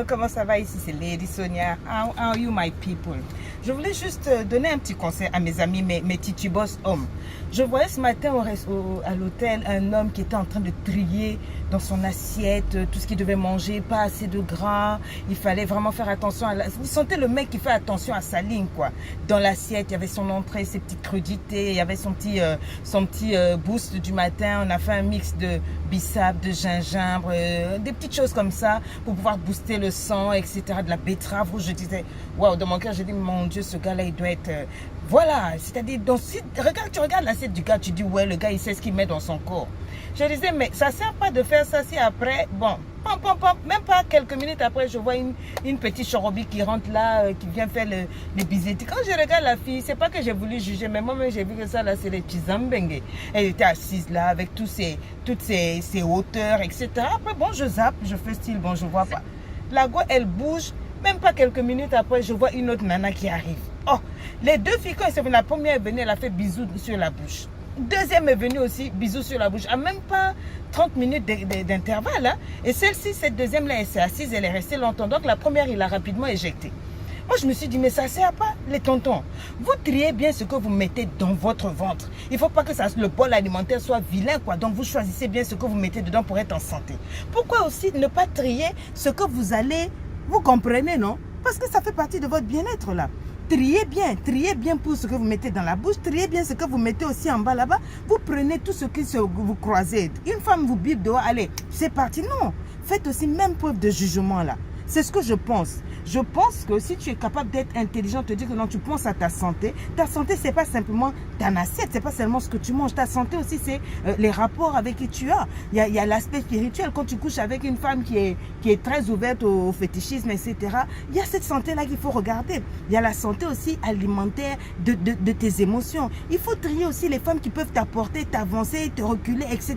Comment ça va ici? C'est Lady Sonia. How are you, my people? Je voulais juste donner un petit conseil à mes amis, mes titubos hommes. Je voyais ce matin à l'hôtel un homme qui était en train de trier dans son assiette tout ce qu'il devait manger, pas assez de gras. Il fallait vraiment faire attention. Vous sentez le mec qui fait attention à sa ligne, quoi. Dans l'assiette, il y avait son entrée, ses petites crudités, il y avait son petit boost du matin. On a fait un mix de bissap, de gingembre, des petites choses comme ça pour pouvoir booster le sang, etc. De la betterave rouge. Je disais, waouh, dans mon cœur, j'ai dit, mon Dieu, ce gars-là, il doit être... voilà, c'est-à-dire, si tu regardes l'assiette du gars, tu dis, ouais, le gars, il sait ce qu'il met dans son corps. Je disais, mais ça ne sert pas de faire ça si après, bon, même pas quelques minutes après, je vois une petite chorobi qui rentre là, qui vient faire les bisites. Quand je regarde la fille, c'est pas que j'ai voulu juger, mais moi-même, j'ai vu que ça, là, c'est les Chizambenge. Elle était assise là, avec toutes ses hauteurs, etc. Après, bon, je zappe, je fais style, bon, je vois pas. La go, elle bouge. Même pas quelques minutes après, je vois une autre nana qui arrive. Oh, les deux filles, quand elles sont venues, la première est venue, elle a fait bisous sur la bouche. Deuxième est venue aussi, bisous sur la bouche. À même pas 30 minutes d'intervalle. Hein. Et celle-ci, cette deuxième-là, elle s'est assise, elle est restée longtemps. Donc la première, il l'a rapidement éjectée. Moi, je me suis dit, mais ça ne sert pas, les tontons. Vous triez bien ce que vous mettez dans votre ventre. Il ne faut pas que le bol alimentaire soit vilain, quoi. Donc, vous choisissez bien ce que vous mettez dedans pour être en santé. Pourquoi aussi ne pas trier ce que vous allez... Vous comprenez, non? Parce que ça fait partie de votre bien-être, là. Triez bien pour ce que vous mettez dans la bouche, triez bien ce que vous mettez aussi en bas là-bas. Vous prenez tout ce que vous croisez. Une femme vous bip dehors, allez, c'est parti. Non, faites aussi même preuve de jugement, là. C'est ce que je pense. Je pense que si tu es capable d'être intelligent, te dire que non, tu penses à ta santé, c'est pas simplement ta assiette, c'est pas seulement ce que tu manges. Ta santé aussi, c'est les rapports avec qui tu as. Il y a l'aspect spirituel. Quand tu couches avec une femme qui est très ouverte au fétichisme, etc., il y a cette santé-là qu'il faut regarder. Il y a la santé aussi alimentaire de tes émotions. Il faut trier aussi les femmes qui peuvent t'apporter, t'avancer, te reculer, etc.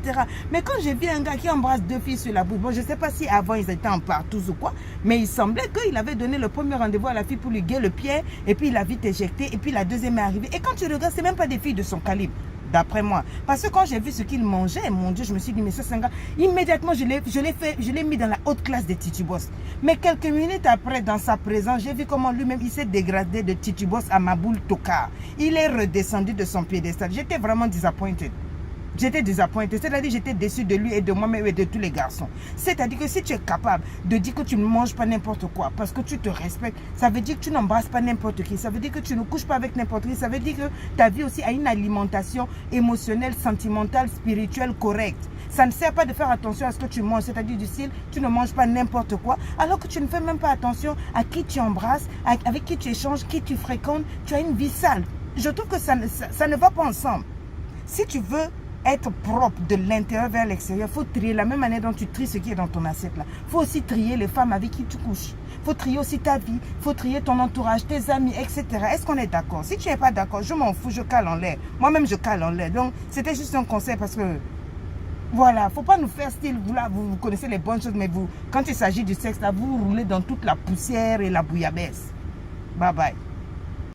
Mais quand j'ai vu un gars qui embrasse deux filles sur la bouche, bon, je ne sais pas si avant ils étaient en partous ou quoi, mais il semblait qu'il avait donné le premier rendez-vous à la fille pour lui guérir le pied, et puis il a vite éjecté, et puis la deuxième est arrivée. Et quand tu regardes, c'est même pas des filles de son calibre, d'après moi. Parce que quand j'ai vu ce qu'il mangeait, mon Dieu, je me suis dit, mais ça c'est un gars. Immédiatement, je l'ai mis dans la haute classe des titubos. Mais quelques minutes après, dans sa présence, j'ai vu comment lui-même, il s'est dégradé de titubos à Maboul Tokar. Il est redescendu de son piédestal. J'étais vraiment disappointed. J'étais désappointée, c'est-à-dire j'étais déçue de lui et de moi-même et de tous les garçons. C'est-à-dire que si tu es capable de dire que tu ne manges pas n'importe quoi parce que tu te respectes, ça veut dire que tu n'embrasses pas n'importe qui, ça veut dire que tu ne couches pas avec n'importe qui, ça veut dire que ta vie aussi a une alimentation émotionnelle, sentimentale, spirituelle correcte. Ça ne sert pas de faire attention à ce que tu manges, c'est-à-dire du style, tu ne manges pas n'importe quoi, alors que tu ne fais même pas attention à qui tu embrasses, avec qui tu échanges, qui tu fréquentes, tu as une vie sale. Je trouve que ça ne va pas ensemble. Si tu veux être propre de l'intérieur vers l'extérieur, il faut trier la même manière dont tu tries ce qui est dans ton assiette là. Il faut aussi trier les femmes avec qui tu couches. Il faut trier aussi ta vie, il faut trier ton entourage, tes amis, etc. Est-ce qu'on est d'accord? Si tu n'es pas d'accord, je m'en fous, je cale en l'air. Moi-même, je cale en l'air. Donc, c'était juste un conseil parce que, voilà, il ne faut pas nous faire style, vous connaissez les bonnes choses, mais vous, quand il s'agit du sexe là, vous roulez dans toute la poussière et la bouillabaisse. Bye bye.